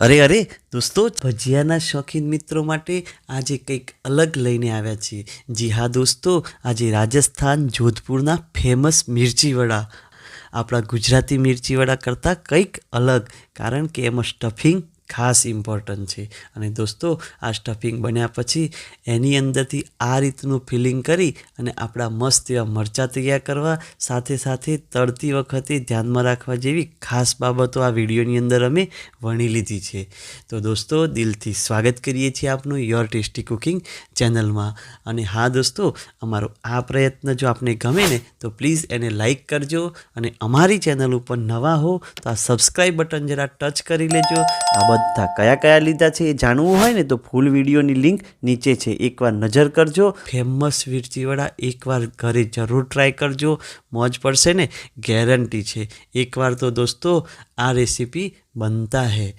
અરે દોસ્તો, ભજીયાના શોખીન મિત્રો માટે આજે કંઈક અલગ લઈને આવ્યા છીએ। જી હા દોસ્તો, આજે રાજસ્થાન જોધપુરના ફેમસ મિર્ચી વડા, આપણા ગુજરાતી મિર્ચી વડા કરતાં કંઈક અલગ, કારણ કે એમાં સ્ટફિંગ ખાસ ઇમ્પોર્ટન્ટ છે। અને દોસ્તો, આ સ્ટફિંગ બન્યા પછી એની અંદરથી આ રીતનું ફિલિંગ કરી અને આપણા મસ્ત એવા મરચાં તૈયાર કરવા, સાથે સાથે તળતી વખતે ધ્યાનમાં રાખવા જેવી ખાસ બાબતો આ વિડીયોની અંદર અમે વણી લીધી છે। તો દોસ્તો, દિલથી સ્વાગત કરીએ છીએ આપનું યોર ટેસ્ટી કુકિંગ ચેનલમાં। અને હા દોસ્તો, અમારો આ પ્રયત્ન જો આપને ગમે ને તો પ્લીઝ એને લાઈક કરજો, અને અમારી ચેનલ ઉપર નવા હો તો આ સબસ્ક્રાઈબ બટન જરા ટચ કરી લેજો। આ બધા કયા કયા લીધા છે એ જાણવું હોય ને તો ફૂલ વિડીયોની લિંક નીચે છે, એકવાર નજર કરજો। ફેમસ મિર્ચી વડા એકવાર ઘરે જરૂર ટ્રાય કરજો, મોજ પડશે ને, ગેરંટી છે। એકવાર તો દોસ્તો આ રેસીપી બનતા હૈ।